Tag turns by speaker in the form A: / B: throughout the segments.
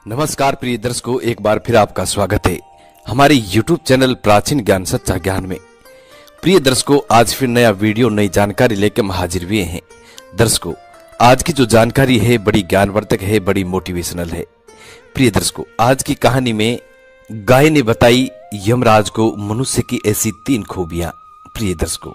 A: नमस्कार प्रिय दर्शकों, एक बार फिर आपका स्वागत है हमारे YouTube चैनल प्राचीन ज्ञान सच्चा ज्ञान में। प्रिय दर्शकों, आज फिर नया वीडियो नई जानकारी लेकर हम हाजिर हुए हैं। दर्शकों, आज की जो जानकारी है बड़ी ज्ञानवर्धक है, बड़ी मोटिवेशनल है। प्रिय दर्शकों, आज की कहानी में गाय ने बताई यमराज को मनुष्य की ऐसी 3 खूबियां। प्रिय दर्शकों,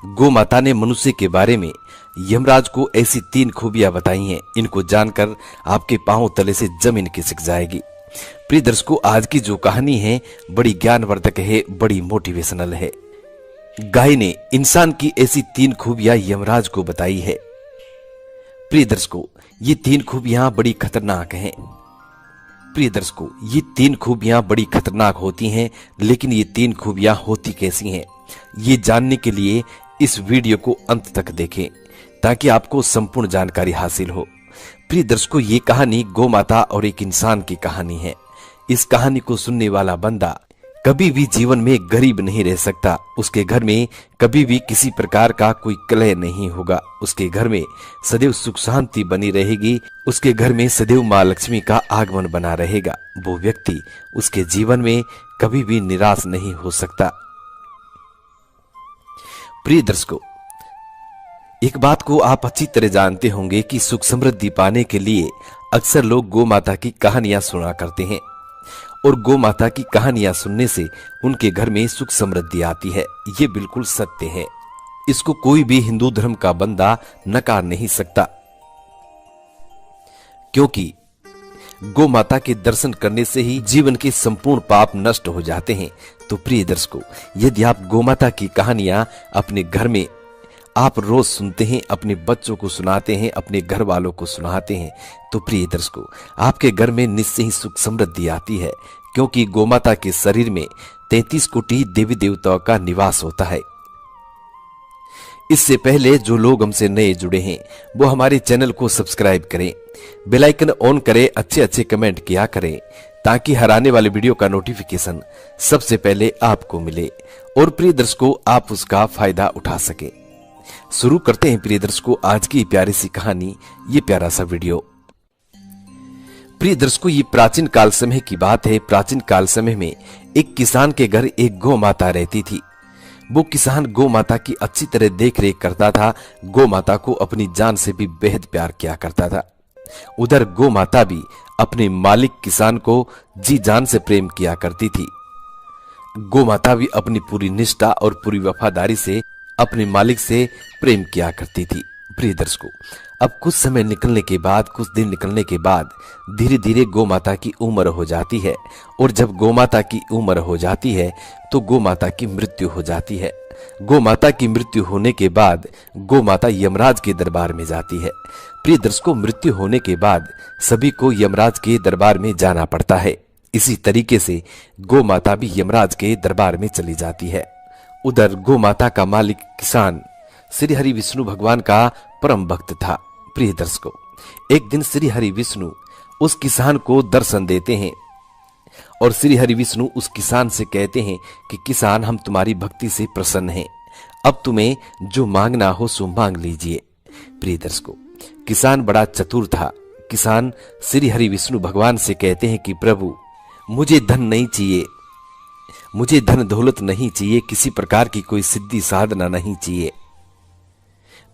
A: गौ माता ने मनुष्य के बारे में यमराज को ऐसी 3 खूबियां बताई हैं। इनको जानकर आपके पांव तले से जमीन खिसक जाएगी। प्रिय दर्शकों, आज की जो कहानी है बड़ी ज्ञानवर्धक है, बड़ी मोटिवेशनल है। गाय ने इंसान की ऐसी 3 खूबियां यमराज को बताई है। प्रिय दर्शकों, ये 3 खूबियां बड़ी खतरनाक हैं। प्रिय दर्शकों, ये 3 खूबियां बड़ी खतरनाक होती हैं, लेकिन ये 3 खूबियां होती कैसी हैं, ये जानने के लिए इस वीडियो को अंत तक देखें ताकि आपको संपूर्ण जानकारी हासिल हो। प्रिय दर्शकों, ये कहानी गौ माता और एक इंसान की कहानी है। इस कहानी को सुनने वाला बंदा कभी भी जीवन में गरीब नहीं रह सकता। उसके घर में कभी भी किसी प्रकार का कोई कलह नहीं होगा। उसके घर में सदैव सुख शांति बनी रहेगी। उसके घर में सदैव माँ लक्ष्मी का आगमन बना रहेगा। वो व्यक्ति उसके जीवन में कभी भी निराश नहीं हो सकता। प्रिय दर्शकों, एक बात को आप अच्छी तरह जानते होंगे कि सुख समृद्धि पाने के लिए अक्सर लोग गौ माता की कहानियां सुना करते हैं और गौ माता की कहानियां सुनने से उनके घर में सुख समृद्धि आती है। ये बिल्कुल सत्य है। इसको कोई भी हिंदू धर्म का बंदा नकार नहीं सकता, क्योंकि गौ माता के दर्शन करने से ही जीवन के संपूर्ण पाप नष्ट हो जाते हैं। तो प्रिय दर्शकों, यदि आप गौ माता की कहानियां अपने घर में आप रोज सुनते हैं, अपने बच्चों को सुनाते हैं, अपने घर वालों को सुनाते हैं, तो प्रिय दर्शकों, आपके घर में निश्चय ही सुख समृद्धि आती है, क्योंकि गौ माता के शरीर में 33 कोटि देवी देवताओं का निवास होता है। इससे पहले जो लोग हमसे नए जुड़े हैं वो हमारे चैनल को सब्सक्राइब करें, बेल आइकन ऑन करें, अच्छे कमेंट किया करें ताकि हर आने वाले वीडियो का नोटिफिकेशन सबसे पहले आपको मिले और प्रिय दर्शकों आप उसका फायदा उठा सके। शुरू करते हैं प्रिय दर्शकों आज की प्यारी सी कहानी, ये प्यारा सा वीडियो। प्रिय दर्शकों, ये प्राचीन काल समय की बात है। प्राचीन काल समय में एक किसान के घर एक गौ माता रहती थी। वो किसान गौ माता की अच्छी तरह देख रेख करता था। गौ माता को अपनी जान से भी बेहद प्यार किया करता था। उधर गौ माता भी अपने मालिक किसान को जी जान से प्रेम किया करती थी। गौ माता भी अपनी पूरी निष्ठा और पूरी वफादारी से अपने मालिक से प्रेम किया करती थी। प्रिय दर्शकों, अब कुछ समय निकलने के बाद, कुछ दिन निकलने के बाद धीरे धीरे गौ माता की उम्र हो जाती है और जब गौ माता की उम्र हो जाती है तो गौ माता की मृत्यु हो जाती है। गौ माता की मृत्यु होने के बाद गौ माता यमराज के दरबार में जाती है। प्रिय दर्शकों, मृत्यु होने के बाद सभी को यमराज के दरबार में जाना पड़ता है। इसी तरीके से गौ माता भी यमराज के दरबार में चली जाती है। उधर गौ माता का मालिक किसान श्री हरि विष्णु भगवान का परम भक्त था। प्रिय दर्शकों, एक दिन श्री हरि विष्णु उस किसान को दर्शन देते हैं और श्री हरि विष्णु उस किसान से कहते हैं कि किसान, हम तुम्हारी भक्ति से प्रसन्न हैं, अब तुम्हें जो मांगना हो सो मांग लीजिए। प्रिय दर्शकों, किसान बड़ा चतुर था। किसान श्री हरि विष्णु भगवान से कहते हैं कि प्रभु, मुझे धन नहीं चाहिए, मुझे धन दौलत नहीं चाहिए, किसी प्रकार की कोई सिद्धि साधना नहीं चाहिए।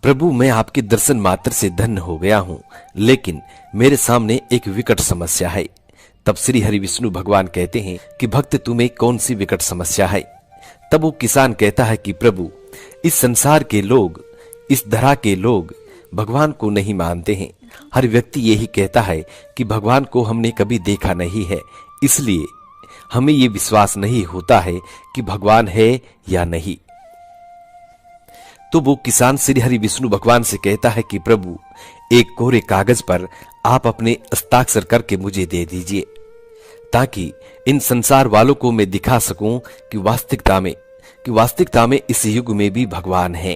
A: प्रभु, मैं आपके दर्शन मात्र से धन्य हो गया हूं, लेकिन मेरे सामने एक विकट समस्या है। तब श्री हरि विष्णु भगवान कहते हैं कि भक्त, तुम्हें कौन सी विकट समस्या है? तब वो किसान कहता है कि प्रभु, इस संसार के लोग, इस धरा के लोग भगवान को नहीं मानते हैं। हर व्यक्ति यही कहता है कि भगवान को हमने कभी देखा नहीं है, इसलिए हमें ये विश्वास नहीं होता है कि भगवान है या नहीं। तो वो किसान श्री हरि विष्णु भगवान से कहता है कि प्रभु, एक कोरे कागज पर आप अपने हस्ताक्षर करके मुझे दे दीजिए, ताकि इन संसार वालों को मैं दिखा सकूं कि वास्तविकता में इस युग में भी भगवान है।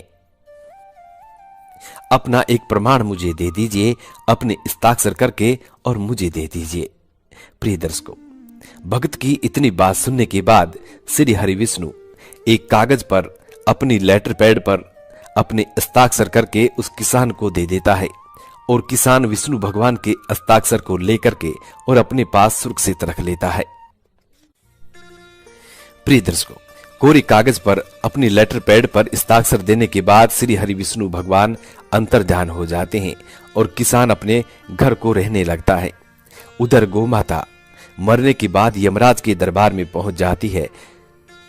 A: अपना एक प्रमाण मुझे दे दीजिए, अपने हस्ताक्षर करके और मुझे दे दीजिए। प्रिय दर्शकों, भक्त की इतनी बात सुनने के बाद श्री हरि विष्णु एक कागज पर अपनी लेटर पैड पर अपने हस्ताक्षर करके उस किसान को दे देता है और किसान विष्णु भगवान के हस्ताक्षर को लेकर के और अपने पास सुरक्षित रख लेता है। प्रिय दर्शकों, कोरे कागज पर अपनी लेटर पैड पर हस्ताक्षर देने के बाद श्री हरि विष्णु भगवान अंतर्ध्यान हो जाते हैं और किसान अपने घर को रहने लगता है। उधर गोमाता मरने के बाद यमराज के दरबार में पहुंच जाती है।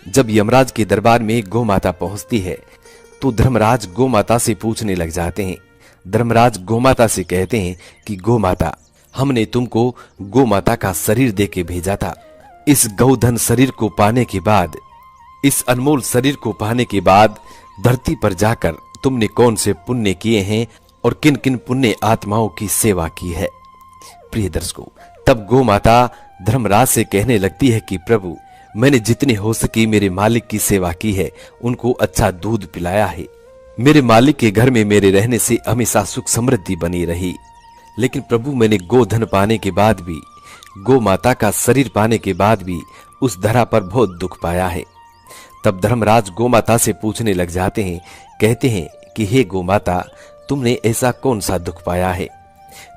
A: जब यमराज के दरबार में गोमाता पहुंचती है तो धर्मराज गोमाता से पूछने लग जाते हैं। धर्मराज गोमाता से कहते हैं कि गोमाता, हमने तुमको गोमाता का शरीर देके भेजा था। इस गौधन शरीर को पाने के बाद, इस अनमोल शरीर को पाने के बाद धरती पर जाकर तुमने कौन से पुण्य किए हैं और किन किन पुण्य आत्माओं की सेवा की है। प्रिय दर्शकों, तब गोमाता धर्मराज से कहने लगती है कि प्रभु, मैंने जितनी हो सकी मेरे मालिक की सेवा की है, उनको अच्छा दूध पिलाया है। मेरे मालिक के घर में मेरे रहने से हमेशा सुख समृद्धि बनी रही। लेकिन प्रभु, मैंने गोधन पाने के बाद भी, गो माता का शरीर पाने के बाद भी उस धरा पर बहुत दुख पाया है। तब धर्मराज गोमाता से पूछने लग जाते हैं, कहते हैं कि हे गोमाता, तुमने ऐसा कौन सा दुख पाया है?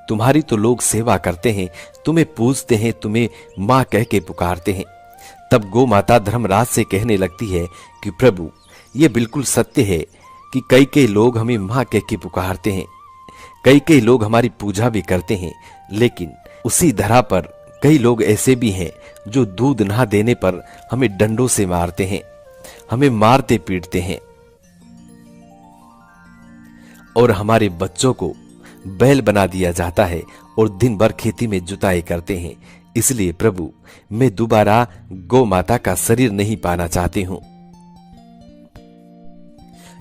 A: तुम्हारी तो लोग सेवा करते हैं, तुम्हें पूजते हैं, तुम्हें माँ कह के पुकारते हैं। तब गोमाता धर्मराज से कहने लगती है कि प्रभु, ये बिल्कुल सत्य है कि कई कई लोग हमें माँ कह के पुकारते हैं, कई कई लोग हमारी पूजा भी करते हैं, लेकिन उसी धरा पर कई लोग ऐसे भी हैं जो दूध ना देने पर हमें डंडों से मारते हैं, हमें मारते पीटते हैं और हमारे बच्चों को बैल बना दिया जाता है और दिन भर खेती में जुताई करते हैं। इसलिए प्रभु, मैं दोबारा गौ माता का शरीर नहीं पाना चाहती हूं।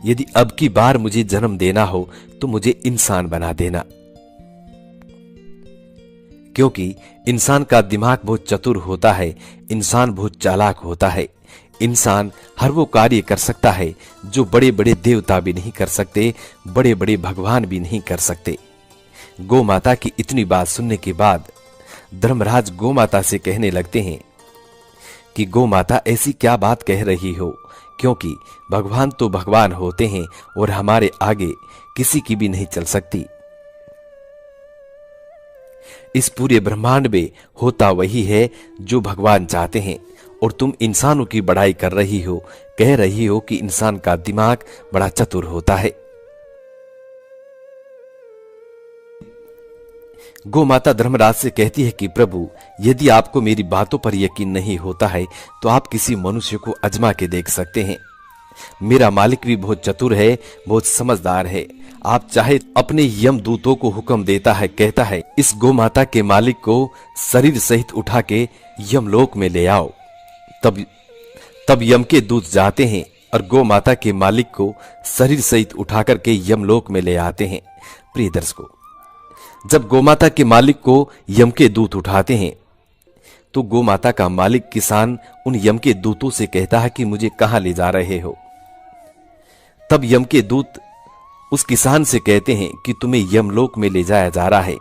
A: यदि अब की बार मुझे जन्म देना हो तो मुझे इंसान बना देना, क्योंकि इंसान का दिमाग बहुत चतुर होता है, इंसान बहुत चालाक होता है। इंसान हर वो कार्य कर सकता है जो बड़े बड़े देवता भी नहीं कर सकते, बड़े बड़े भगवान भी नहीं कर सकते। गौ माता की इतनी बात सुनने के बाद धर्मराज गौ माता से कहने लगते हैं कि गौ माता, ऐसी क्या बात कह रही हो, क्योंकि भगवान तो भगवान होते हैं और हमारे आगे किसी की भी नहीं चल सकती। इस पूरे ब्रह्मांड में होता वही है जो भगवान चाहते हैं और तुम इंसानों की बड़ाई कर रही हो, कह रही हो कि इंसान का दिमाग बड़ा चतुर होता है। गौ माता धर्मराज से कहती है कि प्रभु, यदि आपको मेरी बातों पर यकीन नहीं होता है तो आप किसी मनुष्य को आजमा के देख सकते हैं। मेरा मालिक भी बहुत चतुर है, बहुत समझदार है। आप चाहे अपने यम दूतों को हुक्म देता है, कहता है इस गौ माता के मालिक को शरीर सहित उठा के यमलोक में ले आओ। तब यम के दूत जाते हैं और गौ माता के मालिक को शरीर सहित उठा करके यमलोक में ले आते हैं। प्रिय दर्शकों, जब गोमाता के मालिक को यम के दूत उठाते हैं तो गोमाता का मालिक किसान उन यम के दूतों से कहता है कि मुझे कहां ले जा रहे हो। तब यम के दूत उस किसान से कहते हैं कि तुम्हें यमलोक में ले जाया जा रहा है।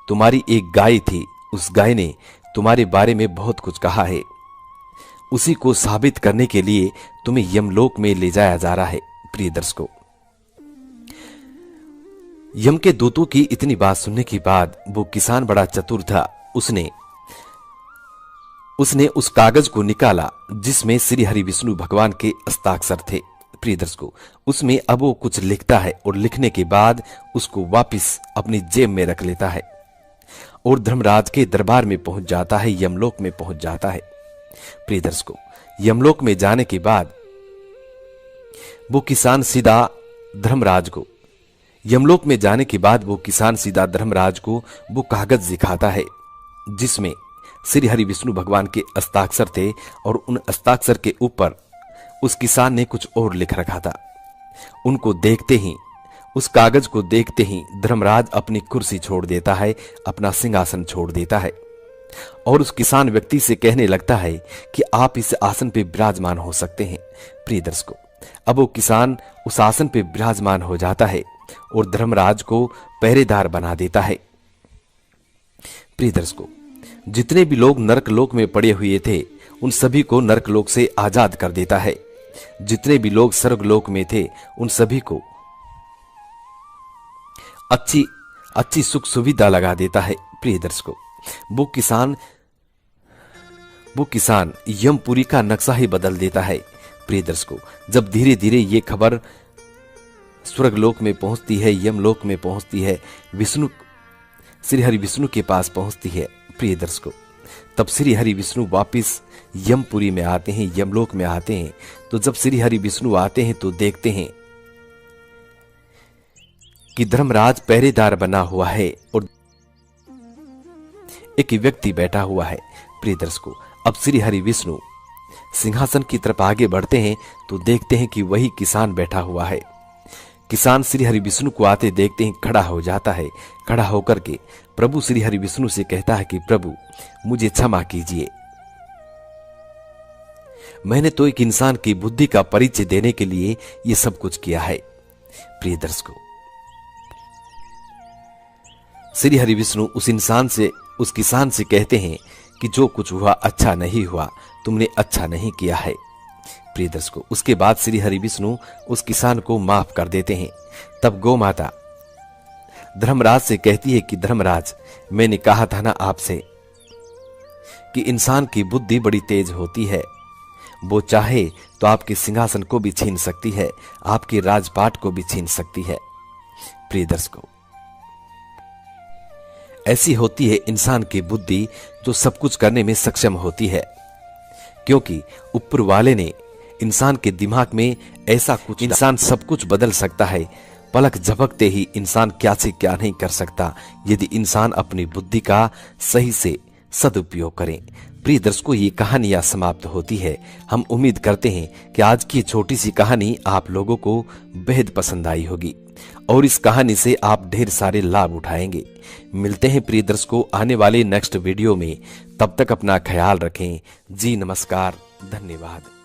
A: तुम्हारी एक गाय थी, उस गाय ने तुम्हारे बारे में बहुत कुछ कहा है, उसी को साबित करने के लिए तुम्हें यमलोक में ले जाया जा रहा है। प्रिय दर्शकों, यम के दूतों की इतनी बात सुनने के बाद वो किसान बड़ा चतुर था। उसने उस कागज को निकाला जिसमें श्री हरि विष्णु भगवान के हस्ताक्षर थे। प्रिय दर्शकों, उसमें अब वो कुछ लिखता है और लिखने के बाद उसको वापस अपनी जेब में रख लेता है और धर्मराज के दरबार में पहुंच जाता है, यमलोक में पहुंच जाता है। प्रिय दर्शकों, यमलोक में जाने के बाद वो किसान सीधा धर्मराज को वो कागज दिखाता है जिसमें श्री हरि विष्णु भगवान के हस्ताक्षर थे और उन हस्ताक्षर के ऊपर उस किसान ने कुछ और लिख रखा था। उनको देखते ही, उस कागज को देखते ही धर्मराज अपनी कुर्सी छोड़ देता है, अपना सिंहासन छोड़ देता है और उस किसान व्यक्ति से कहने लगता है कि आप इस आसन पे विराजमान हो सकते हैं। प्रिय दर्शकों, अब वो किसान उस आसन पे विराजमान हो जाता है और धर्मराज को पहरेदार बना देता है। प्रिय दर्शकों, जितने भी लोग नरकलोक में पड़े हुए थे उन सभी को नरकलोक से आजाद कर देता है। जितने भी लोग स्वर्गलोक में थे उन सभी को अच्छी सुख सुविधा लगा देता है। प्रिय दर्शकों, वो किसान यमपुरी का नक्शा ही बदल देता है। प्रिय दर्शकों, जब धीरे धीरे ये खबर स्वर्गलोक में पहुंचती है, यमलोक में पहुंचती है, श्री हरि विष्णु के पास पहुंचती है, प्रिय दर्शकों, तब श्री हरि विष्णु वापिस यमपुरी में आते हैं, यमलोक में आते हैं। तो जब श्री हरि विष्णु आते हैं तो देखते हैं कि धर्मराज पहरेदार बना हुआ है और एक व्यक्ति बैठा हुआ है। प्रिय दर्शकों, अब श्री हरि विष्णु सिंहासन की तरफ आगे बढ़ते हैं तो देखते हैं कि वही किसान बैठा हुआ है। किसान श्री हरि विष्णु को आते देखते हैं, खड़ा हो जाता है। खड़ा होकर के प्रभु श्री हरि विष्णु से कहता है कि प्रभु मुझे क्षमा कीजिए, मैंने तो एक इंसान की बुद्धि का परिचय देने के लिए ये सब कुछ किया है। प्रिय दर्शकों, श्री हरि विष्णु उस किसान से कहते हैं कि जो कुछ हुआ अच्छा नहीं हुआ, तुमने अच्छा नहीं किया है। प्रिय दर्शकों, उसके बाद श्री हरि विष्णु उस किसान को माफ कर देते हैं। तब गौ माता धर्मराज से कहती है कि धर्मराज, मैंने कहा था ना आपसे कि इंसान की बुद्धि बड़ी तेज होती है, वो चाहे तो आपके सिंहासन को भी छीन सकती है, आपके राजपाट को भी छीन सकती है। प्रिय दर्शकों, ऐसी होती है इंसान की बुद्धि जो सब कुछ करने में सक्षम होती है, क्योंकि ऊपर वाले ने इंसान के दिमाग में ऐसा कुछ, इंसान सब कुछ बदल सकता है। पलक झपकते ही इंसान क्या से क्या नहीं कर सकता यदि इंसान अपनी बुद्धि का सही से सदुपयोग करे। प्रिय दर्शकों, ये कहानियां समाप्त होती है। हम उम्मीद करते हैं कि आज की छोटी सी कहानी आप लोगों को बेहद पसंद आई होगी और इस कहानी से आप ढेर सारे लाभ उठाएंगे। मिलते हैं प्रिय दर्शकों आने वाले नेक्स्ट वीडियो में। तब तक अपना ख्याल रखें। जी नमस्कार, धन्यवाद।